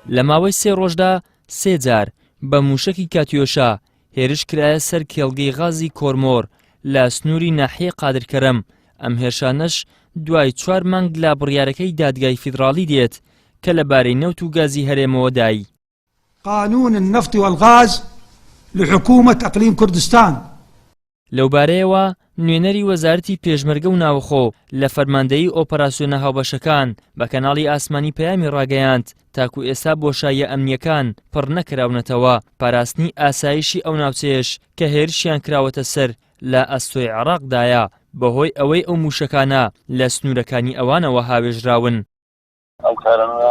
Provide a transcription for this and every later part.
لە ماوەی 3 ڕۆژدا 3 جار بە موشکی کاتیۆشا هێرش کرایە سەر کێڵگەی غازی کۆرمۆر لە سنووری ناحیە قادرکەرەم. ئەم هێرشانەش دوای 4 مانگ لە بڕیارەکەی دادگای فیدراڵی دێت کە لەبارەی نەوت و گازی هەرێمەوە دای. قانون النفط والغاز لحكومة أقليم كردستان. لەو بارەیەوە نوێنەری وەزارەتی پێشمەرگە و ناوخۆ لە فەرماندەیی ئۆپەراسیۆنە هاوبەشەکان بە کەناڵی ئاسمانی پەیامی ڕاگەیاند تاکو ئێستا بۆشاییە ئەمنیەکان پڕ نەکراونەتەوە پاراستنی ئاسایشی ئەو ناوچەیەش کە هێرشیان کراوەتە سەر لە ئەستۆی عێراقدایە بەهۆی ئەوەی ئەو موشەکانە لە سنوورەکانی ئەوانەوە هاوێژراون. ئەو کارانە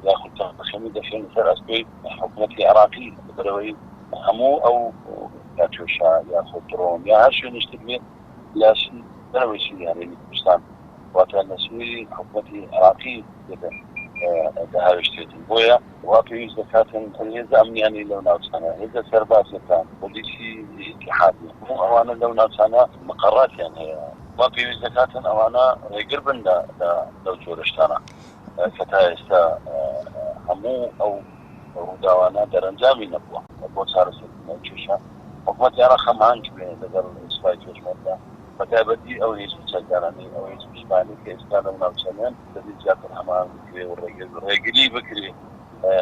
یاخود تەخەمی دەچێن سەر ئەستۆی حکوومەتی عێراقی بەرەوەی هەموو ئەو کاتیۆشا یاخود درۆن یا هەر شوێنیشتر بێت لە بەرەوەی سووری هەرێمی کوردستان واتە لە سووری حکوومەتی عێراقی دەهاوێشتێتن بۆیە وا پێویست دەکاتن هێزە ئەمنیانی لەو ناوچانە هێزە سەربازەکان پۆلیسی ئیتیحادی هەموو ئەوانە لەو ناوچانە مەقەڕاتیان هەیە وا پێویست دەکاتن ئەوانە ڕێگر بن لەو جۆرە شتانە کە تا ئێستا هەموو ئەو ڕووداوانە دەرەنجامی نەبووە بۆ چارەسەرکردنەوەی کێشە حکوومەتی عێراق هەماهنگ بێت لەگەڵ سوپای پێشمەرگە بەتایبەتی ئەو هێز چەکدارانی ئەو هێز پشتیوانی کە ئێستا لەو ناوچەیان دەبێت زیاتر هەمان بکرێ و ڕێگری بکرێ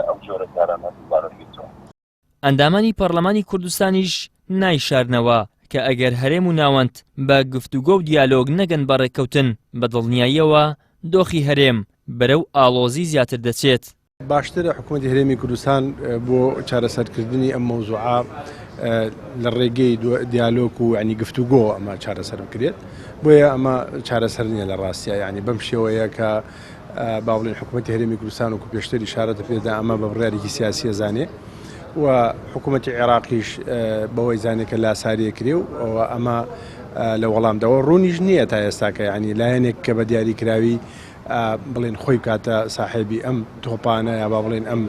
ئەو جۆرە کارانە دووبارە بێتەوە. ئەندامانی پەرلەمانی کوردستانیش نایشارنەوە کە ئەگەر هەرێم و ناوەند بە گفتوگۆ و دیالۆگ نەگەن بە ڕێککەوتن بە دڵنیاییەوە دۆخی هەرێم بەرەو ئاڵۆزی زیاتر دەچێت. باشترە حکوومەتی هەرێمی کوردستان بۆ چارەسەرکردنی ئەم مەوزوعە لە ڕێگەی دیالۆگ و ینی گفتوگۆ ئەمە چارەسەر بکرێت بۆیە ئەمە چارەسەر نییە لە ڕاستیە ینی بەم شێوەیە کە باوڵین حکوومەتی هەرێمی کوردستان و پێشتری شارەتە پێدا ئەمە بە بڕیارێکی سیاسیە زانێ و حکوومەتی عێراقیش بەوەی زانێت کە لاساریە کرێ و ئەمە لە وەڵامداوە ڕوونیش نییە تا ئێستاکە ینی لایەنێک کە بە دیاریکراوی بڵێن خۆی کاتە ساحێبی ئەم تۆپانە یا با بڵێن ئەم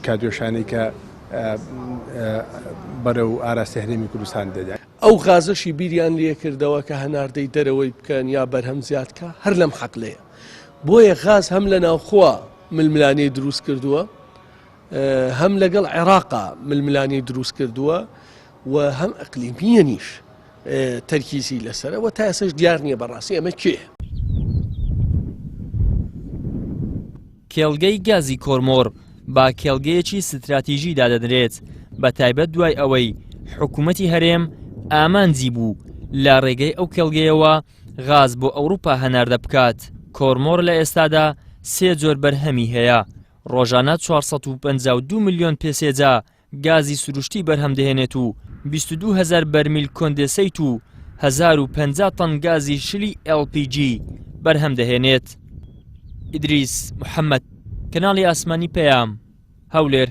کاتیۆشانەی کە بەرەو ئاراستی هەرێمی کوردستان دەدات. ئەو غازەشی بیریان لێ کردەوە کە هەناردەی دەرەوەی بکەن یا بەرهەم زیادکە هەر لەم حەقلەیە بۆیە غاز هەم لە ناوخوا ململانەی دروست کردووە هەم لەگەڵ عێراقا ململانەی دروست کردووە و هەم ئەقلیمیەنیش تەرکیزی لەسەرەوە تا ئێسش دیار نییە بەڕاستی ئەمە کێ. کێڵگەی گازی کۆرمۆر با کێڵگەیەکی ستراتیژی دادەدرێت بە تایبەت دوای ئەوەی حکوومەتی هەرێم ئامانجی بوو لە ڕێگەی ئەو کێڵگەیەوە غاز بۆ ئەوروپا هەناردە بکات. کۆرمۆر لە ئێستادا 3 جۆر بەرهەمی هەیە ڕۆژانە 452 ملیۆن پێسێجا گازی سروشتی بەرهەم دەهێنێت و 22,000 بەرمیل کۆندێسەیت و 1050 تەن گازی شلی LPG بەرهەم دەهێنێت. ئیدریس محەممەد، کەناڵی ئاسمانی پەیام، هەولێر.